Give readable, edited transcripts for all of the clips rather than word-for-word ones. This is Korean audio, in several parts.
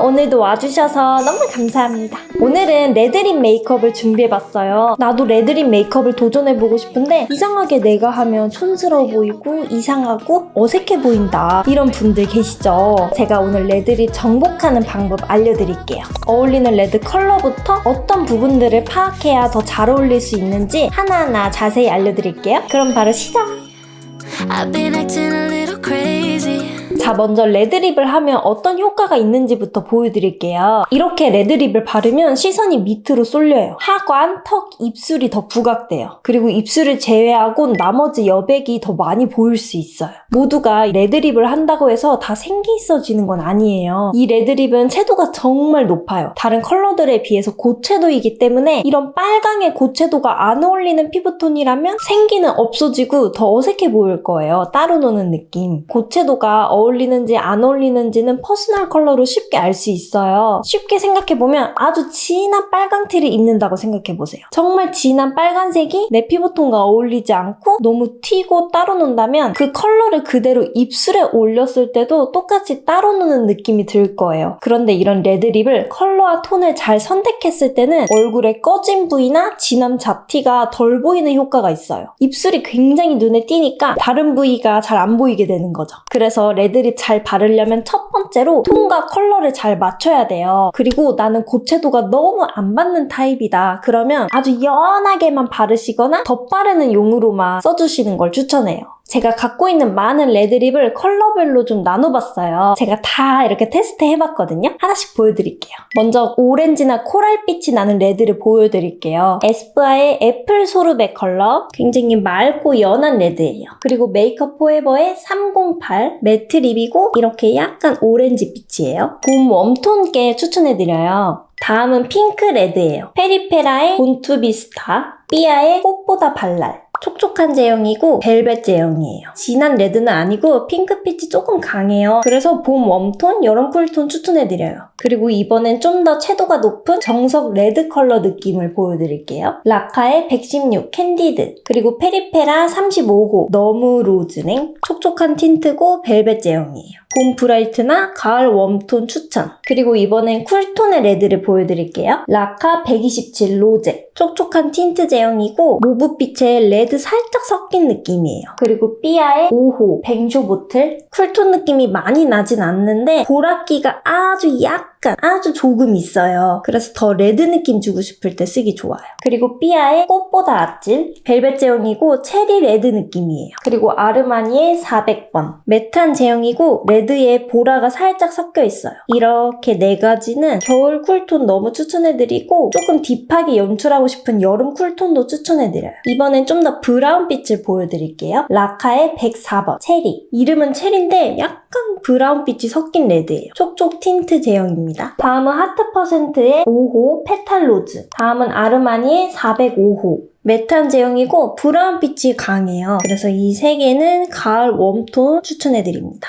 오늘도 와주셔서 너무 감사합니다. 오늘은 레드립 메이크업을 준비해봤어요. 나도 레드립 메이크업을 도전해보고 싶은데 이상하게 내가 하면 촌스러워 보이고 이상하고 어색해 보인다, 이런 분들 계시죠? 제가 오늘 레드립 정복하는 방법 알려드릴게요. 어울리는 레드 컬러부터 어떤 부분들을 파악해야 더 잘 어울릴 수 있는지 하나하나 자세히 알려드릴게요. 그럼 바로 시작! I've been acting a little crazy. 자, 먼저 레드립을 하면 어떤 효과가 있는지부터 보여드릴게요. 이렇게 레드립을 바르면 시선이 밑으로 쏠려요. 하관, 턱, 입술이 더 부각돼요. 그리고 입술을 제외하고 나머지 여백이 더 많이 보일 수 있어요. 모두가 레드립을 한다고 해서 다 생기 있어지는 건 아니에요. 이 레드립은 채도가 정말 높아요. 다른 컬러들에 비해서 고채도이기 때문에 이런 빨강의 고채도가 안 어울리는 피부톤이라면 생기는 없어지고 더 어색해 보일 거예요. 따로 노는 느낌. 고채도가 어울리는지 안 어울리는지는 퍼스널 컬러로 쉽게 알 수 있어요. 쉽게 생각해보면 아주 진한 빨강티를 입는다고 생각해보세요. 정말 진한 빨간색이 내 피부톤과 어울리지 않고 너무 튀고 따로 논다면 그 컬러를 그대로 입술에 올렸을 때도 똑같이 따로 노는 느낌이 들 거예요. 그런데 이런 레드립을 컬러와 톤을 잘 선택했을 때는 얼굴에 꺼진 부위나 진한 잡티가 덜 보이는 효과가 있어요. 입술이 굉장히 눈에 띄니까 다른 부위가 잘 안 보이게 되는 거죠. 그래서 레드립 잘 바르려면 첫 번째로 톤과 컬러를 잘 맞춰야 돼요. 그리고 나는 고채도가 너무 안 받는 타입이다, 그러면 아주 연하게만 바르시거나 덧바르는 용으로만 써주시는 걸 추천해요. 제가 갖고 있는 많은 레드립을 컬러별로 좀 나눠봤어요. 제가 다 이렇게 테스트 해봤거든요. 하나씩 보여드릴게요. 먼저 오렌지나 코랄빛이 나는 레드를 보여드릴게요. 에스쁘아의 애플 소르베 컬러, 굉장히 맑고 연한 레드예요. 그리고 메이크업 포에버의 308 매트 립이고 이렇게 약간 오렌지 빛이에요. 봄 웜톤께 추천해드려요. 다음은 핑크 레드예요. 페리페라의 본투비스타, 삐아의 꽃보다 발랄. 촉촉한 제형이고 벨벳 제형이에요. 진한 레드는 아니고 핑크빛이 조금 강해요. 그래서 봄 웜톤, 여름 쿨톤 추천해드려요. 그리고 이번엔 좀 더 채도가 높은 정석 레드 컬러 느낌을 보여드릴게요. 라카의 116 캔디드, 그리고 페리페라 35호 너무 로즈냉. 촉촉한 틴트고 벨벳 제형이에요. 봄 브라이트나 가을 웜톤 추천. 그리고 이번엔 쿨톤의 레드를 보여드릴게요. 라카 127 로제. 촉촉한 틴트 제형이고 모브빛의 레드 살짝 섞인 느낌이에요. 그리고 삐아의 5호 뱅쇼 보틀. 쿨톤 느낌이 많이 나진 않는데 보랏기가 아주 조금 있어요. 그래서 더 레드 느낌 주고 싶을 때 쓰기 좋아요. 그리고 삐아의 꽃보다 아찔. 벨벳 제형이고 체리 레드 느낌이에요. 그리고 아르마니의 400번. 매트한 제형이고 레드에 보라가 살짝 섞여 있어요. 이렇게 네 가지는 겨울 쿨톤 너무 추천해드리고 조금 딥하게 연출하고 싶은 여름 쿨톤도 추천해드려요. 이번엔 좀 더 브라운빛을 보여드릴게요. 라카의 104번 체리. 이름은 체리인데 약간 브라운빛이 섞인 레드예요. 촉촉 틴트 제형입니다. 다음은 하트 퍼센트의 5호 페탈로즈. 다음은 아르마니의 405호. 매트한 제형이고 브라운빛이 강해요. 그래서 이 세 개는 가을 웜톤 추천해드립니다.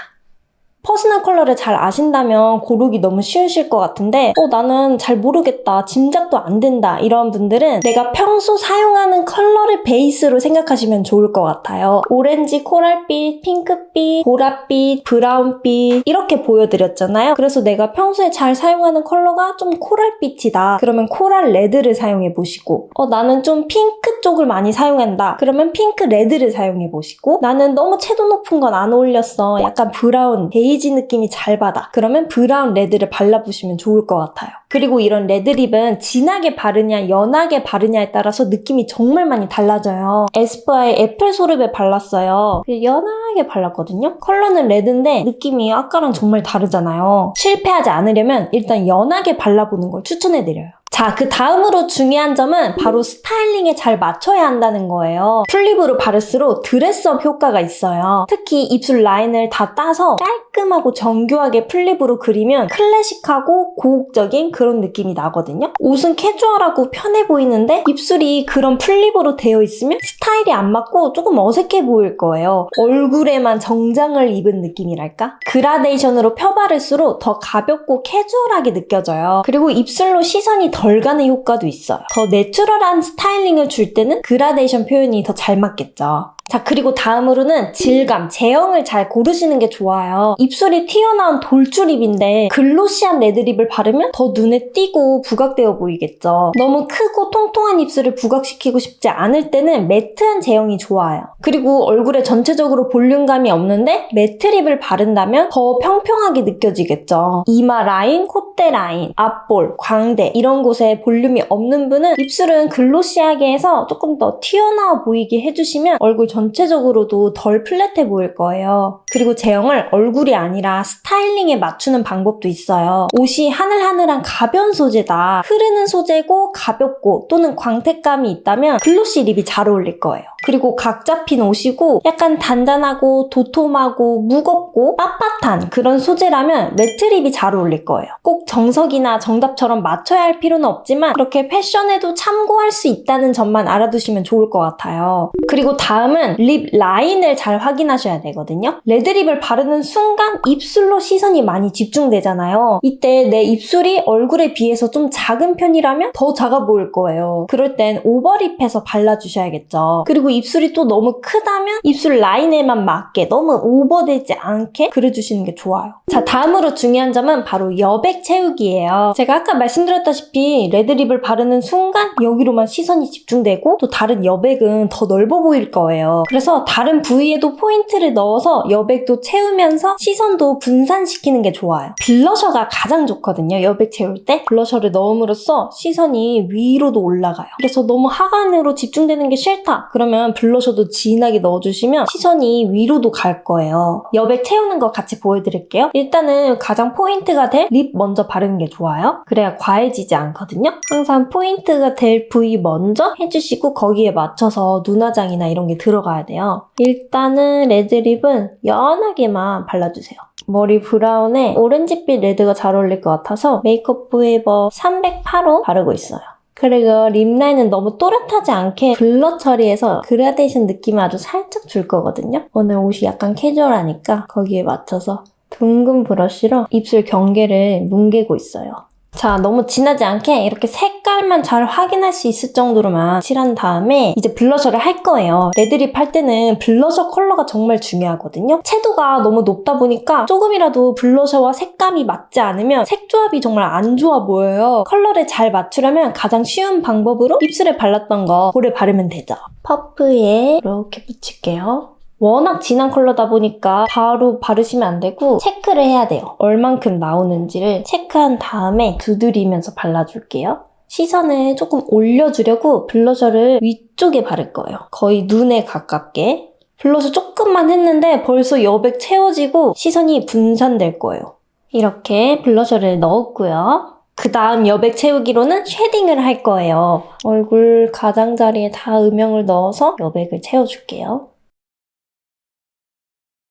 퍼스널 컬러를 잘 아신다면 고르기 너무 쉬우실 것 같은데 나는 잘 모르겠다, 짐작도 안 된다, 이런 분들은 내가 평소 사용하는 컬러를 베이스로 생각하시면 좋을 것 같아요. 오렌지, 코랄빛, 핑크빛, 보랏빛, 브라운빛 이렇게 보여드렸잖아요. 그래서 내가 평소에 잘 사용하는 컬러가 좀 코랄빛이다, 그러면 코랄 레드를 사용해보시고 나는 좀 핑크 쪽을 많이 사용한다, 그러면 핑크 레드를 사용해보시고 나는 너무 채도 높은 건 안 어울렸어, 약간 브라운, 베이지 느낌이 잘 받아, 그러면 브라운 레드를 발라보시면 좋을 것 같아요. 그리고 이런 레드립은 진하게 바르냐 연하게 바르냐에 따라서 느낌이 정말 많이 달라져요. 에스쁘아의 애플 소르베 발랐어요. 연하게 발랐거든요. 컬러는 레드인데 느낌이 아까랑 정말 다르잖아요. 실패하지 않으려면 일단 연하게 발라보는 걸 추천해드려요. 자, 그 다음으로 중요한 점은 바로 스타일링에 잘 맞춰야 한다는 거예요. 풀립으로 바를수록 드레스업 효과가 있어요. 특히 입술 라인을 다 따서 깔끔하고 정교하게 풀립으로 그리면 클래식하고 고혹적인 그런 느낌이 나거든요. 옷은 캐주얼하고 편해 보이는데 입술이 그런 풀립으로 되어 있으면 스타일이 안 맞고 조금 어색해 보일 거예요. 얼굴에만 정장을 입은 느낌이랄까? 그라데이션으로 펴바를수록 더 가볍고 캐주얼하게 느껴져요. 그리고 입술로 시선이 덜 가는 효과도 있어요. 더 내추럴한 스타일링을 줄 때는 그라데이션 표현이 더 잘 맞겠죠. 자, 그리고 다음으로는 질감, 제형을 잘 고르시는 게 좋아요. 입술이 튀어나온 돌출입인데 글로시한 레드립을 바르면 더 눈에 띄고 부각되어 보이겠죠. 너무 크고 통통한 입술을 부각시키고 싶지 않을 때는 매트한 제형이 좋아요. 그리고 얼굴에 전체적으로 볼륨감이 없는데 매트립을 바른다면 더 평평하게 느껴지겠죠. 이마 라인, 콧대 라인, 앞볼, 광대 이런 곳에 볼륨이 없는 분은 입술은 글로시하게 해서 조금 더 튀어나와 보이게 해주시면 얼굴 전체적으로도 덜 플랫해 보일 거예요. 그리고 제형을 얼굴이 아니라 스타일링에 맞추는 방법도 있어요. 옷이 하늘하늘한 가벼운 소재다. 흐르는 소재고 가볍고 또는 광택감이 있다면 글로시 립이 잘 어울릴 거예요. 그리고 각 잡힌 옷이고 약간 단단하고 도톰하고 무겁고 빳빳한 그런 소재라면 매트 립이 잘 어울릴 거예요. 꼭 정석이나 정답처럼 맞춰야 할 필요는 없지만 그렇게 패션에도 참고할 수 있다는 점만 알아두시면 좋을 것 같아요. 그리고 다음은 립 라인을 잘 확인하셔야 되거든요. 레드립을 바르는 순간 입술로 시선이 많이 집중되잖아요. 이때 내 입술이 얼굴에 비해서 좀 작은 편이라면 더 작아 보일 거예요. 그럴 땐 오버립해서 발라주셔야겠죠. 그리고 입술이 또 너무 크다면 입술 라인에만 맞게 너무 오버되지 않게 그려주시는 게 좋아요. 자, 다음으로 중요한 점은 바로 여백 채우기예요. 제가 아까 말씀드렸다시피 레드립을 바르는 순간 여기로만 시선이 집중되고 또 다른 여백은 더 넓어 보일 거예요. 그래서 다른 부위에도 포인트를 넣어서 여백도 채우면서 시선도 분산시키는 게 좋아요. 블러셔가 가장 좋거든요. 여백 채울 때 블러셔를 넣음으로써 시선이 위로도 올라가요. 그래서 너무 하관으로 집중되는 게 싫다 그러면 블러셔도 진하게 넣어주시면 시선이 위로도 갈 거예요. 여백 채우는 거 같이 보여드릴게요. 일단은 가장 포인트가 될 립 먼저 바르는 게 좋아요. 그래야 과해지지 않거든요. 항상 포인트가 될 부위 먼저 해주시고 거기에 맞춰서 눈화장이나 이런 게 들어가야 돼요. 일단은 레드립은 연하게만 발라주세요. 머리 브라운에 오렌지빛 레드가 잘 어울릴 것 같아서 메이크업 포에버 308호 바르고 있어요. 그리고 립라인은 너무 또렷하지 않게 블러 처리해서 그라데이션 느낌을 아주 살짝 줄 거거든요. 오늘 옷이 약간 캐주얼하니까 거기에 맞춰서 둥근 브러쉬로 입술 경계를 뭉개고 있어요. 자, 너무 진하지 않게 이렇게 색깔만 잘 확인할 수 있을 정도로만 칠한 다음에 이제 블러셔를 할 거예요. 레드립 할 때는 블러셔 컬러가 정말 중요하거든요. 채도가 너무 높다 보니까 조금이라도 블러셔와 색감이 맞지 않으면 색조합이 정말 안 좋아 보여요. 컬러를 잘 맞추려면 가장 쉬운 방법으로 입술에 발랐던 거 볼에 바르면 되죠. 퍼프에 이렇게 붙일게요. 워낙 진한 컬러다 보니까 바로 바르시면 안 되고 체크를 해야 돼요. 얼만큼 나오는지를 체크한 다음에 두드리면서 발라줄게요. 시선을 조금 올려주려고 블러셔를 위쪽에 바를 거예요. 거의 눈에 가깝게. 블러셔 조금만 했는데 벌써 여백 채워지고 시선이 분산될 거예요. 이렇게 블러셔를 넣었고요. 그 다음 여백 채우기로는 쉐딩을 할 거예요. 얼굴 가장자리에 다 음영을 넣어서 여백을 채워줄게요.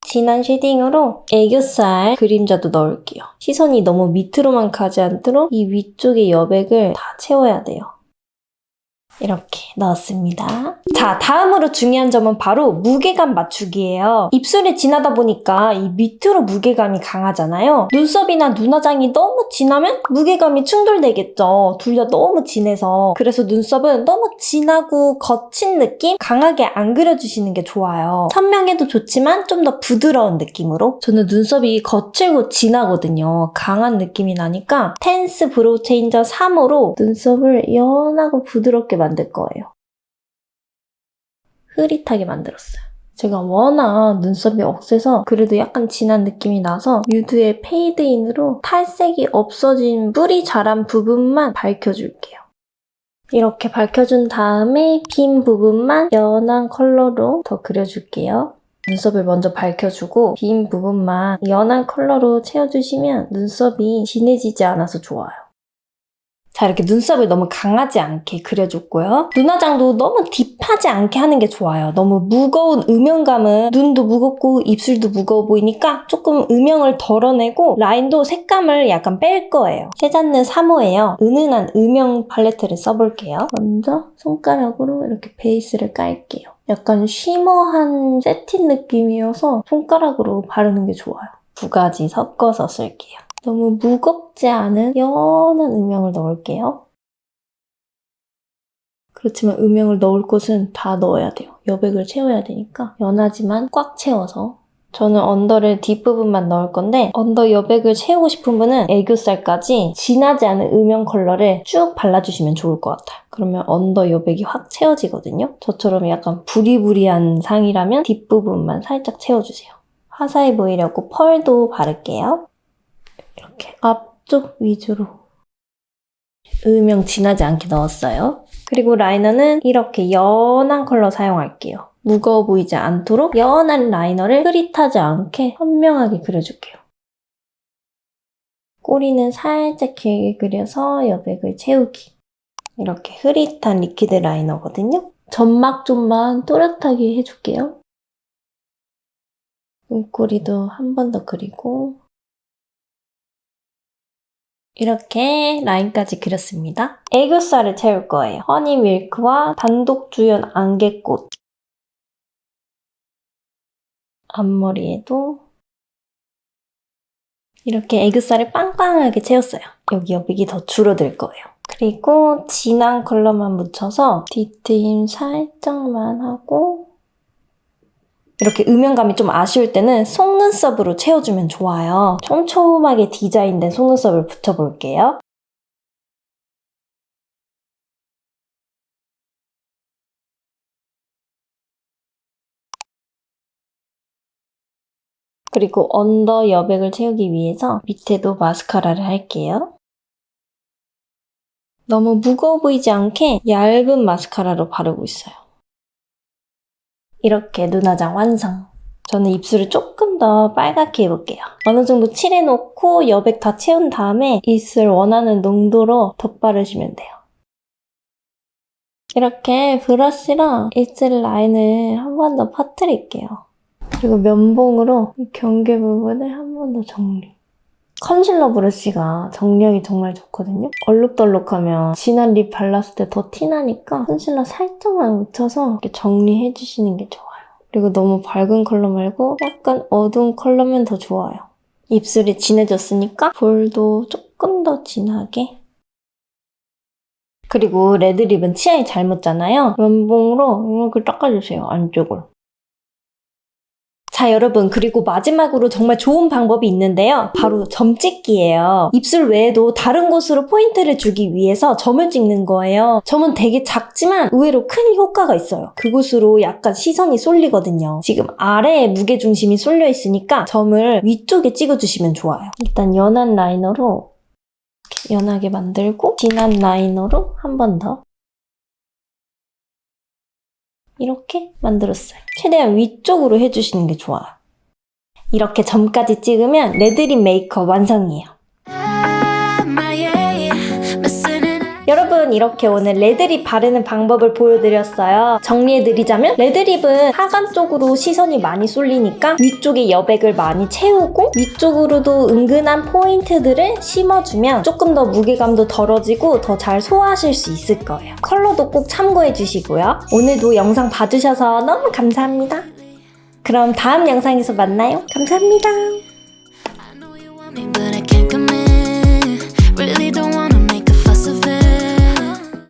진한 쉐딩으로 애교살 그림자도 넣을게요. 시선이 너무 밑으로만 가지 않도록 이 위쪽의 여백을 다 채워야 돼요. 이렇게 넣었습니다. 자, 다음으로 중요한 점은 바로 무게감 맞추기예요. 입술이 진하다 보니까 이 밑으로 무게감이 강하잖아요. 눈썹이나 눈화장이 너무 진하면 무게감이 충돌되겠죠. 둘 다 너무 진해서. 그래서 눈썹은 너무 진하고 거친 느낌? 강하게 안 그려주시는 게 좋아요. 선명해도 좋지만 좀 더 부드러운 느낌으로. 저는 눈썹이 거칠고 진하거든요. 강한 느낌이 나니까 텐스 브로우 체인저 3호로 눈썹을 연하고 부드럽게 만들 거예요. 흐릿하게 만들었어요. 제가 워낙 눈썹이 억세서 그래도 약간 진한 느낌이 나서 뉴드의 페이드인으로 탈색이 없어진 뿌리 자란 부분만 밝혀줄게요. 이렇게 밝혀준 다음에 빈 부분만 연한 컬러로 더 그려줄게요. 눈썹을 먼저 밝혀주고 빈 부분만 연한 컬러로 채워주시면 눈썹이 진해지지 않아서 좋아요. 자, 이렇게 눈썹을 너무 강하지 않게 그려줬고요. 눈화장도 너무 딥하지 않게 하는 게 좋아요. 너무 무거운 음영감은 눈도 무겁고 입술도 무거워 보이니까 조금 음영을 덜어내고 라인도 색감을 약간 뺄 거예요. 세잔느 3호예요. 은은한 음영 팔레트를 써볼게요. 먼저 손가락으로 이렇게 베이스를 깔게요. 약간 쉬머한 세틴 느낌이어서 손가락으로 바르는 게 좋아요. 두 가지 섞어서 쓸게요. 너무 무겁지 않은 연한 음영을 넣을게요. 그렇지만 음영을 넣을 곳은 다 넣어야 돼요. 여백을 채워야 되니까 연하지만 꽉 채워서 저는 언더를 뒷부분만 넣을 건데 언더 여백을 채우고 싶은 분은 애교살까지 진하지 않은 음영 컬러를 쭉 발라주시면 좋을 것 같아요. 그러면 언더 여백이 확 채워지거든요. 저처럼 약간 부리부리한 상이라면 뒷부분만 살짝 채워주세요. 화사해 보이려고 펄도 바를게요. 이렇게 앞쪽 위주로 음영 진하지 않게 넣었어요. 그리고 라이너는 이렇게 연한 컬러 사용할게요. 무거워 보이지 않도록 연한 라이너를 흐릿하지 않게 선명하게 그려줄게요. 꼬리는 살짝 길게 그려서 여백을 채우기. 이렇게 흐릿한 리퀴드 라이너거든요. 점막 좀만 또렷하게 해줄게요. 눈꼬리도 한 번 더 그리고 이렇게 라인까지 그렸습니다. 애교살을 채울 거예요. 허니 밀크와 단독 주연 안개꽃. 앞머리에도 이렇게 애교살을 빵빵하게 채웠어요. 여기 여백이 더 줄어들 거예요. 그리고 진한 컬러만 묻혀서 뒤트임 살짝만 하고 이렇게 음영감이 좀 아쉬울 때는 속눈썹으로 채워주면 좋아요. 촘촘하게 디자인된 속눈썹을 붙여볼게요. 그리고 언더 여백을 채우기 위해서 밑에도 마스카라를 할게요. 너무 무거워 보이지 않게 얇은 마스카라로 바르고 있어요. 이렇게 눈화장 완성! 저는 입술을 조금 더 빨갛게 해볼게요. 어느 정도 칠해놓고 여백 다 채운 다음에 입술 원하는 농도로 덧바르시면 돼요. 이렇게 브러쉬랑 입술 라인을 한 번 더 퍼뜨릴게요. 그리고 면봉으로 이 경계 부분을 한 번 더 정리. 컨실러 브러쉬가 정리하기 정말 좋거든요. 얼룩덜룩하면 진한 립 발랐을 때 더 티나니까 컨실러 살짝만 묻혀서 이렇게 정리해주시는 게 좋아요. 그리고 너무 밝은 컬러 말고 약간 어두운 컬러면 더 좋아요. 입술이 진해졌으니까 볼도 조금 더 진하게. 그리고 레드립은 치아에 잘 묻잖아요. 면봉으로 이렇게 닦아주세요, 안쪽을. 자, 여러분, 그리고 마지막으로 정말 좋은 방법이 있는데요. 바로 점 찍기예요. 입술 외에도 다른 곳으로 포인트를 주기 위해서 점을 찍는 거예요. 점은 되게 작지만 의외로 큰 효과가 있어요. 그곳으로 약간 시선이 쏠리거든요. 지금 아래에 무게중심이 쏠려 있으니까 점을 위쪽에 찍어주시면 좋아요. 일단 연한 라이너로 이렇게 연하게 만들고 진한 라이너로 한 번 더. 이렇게 만들었어요. 최대한 위쪽으로 해주시는 게 좋아요. 이렇게 점까지 찍으면 레드립 메이크업 완성이에요. 여러분, 이렇게 오늘 레드립 바르는 방법을 보여드렸어요. 정리해드리자면 레드립은 하관 쪽으로 시선이 많이 쏠리니까 위쪽에 여백을 많이 채우고 위쪽으로도 은근한 포인트들을 심어주면 조금 더 무게감도 덜어지고 더 잘 소화하실 수 있을 거예요. 컬러도 꼭 참고해주시고요. 오늘도 영상 봐주셔서 너무 감사합니다. 그럼 다음 영상에서 만나요. 감사합니다.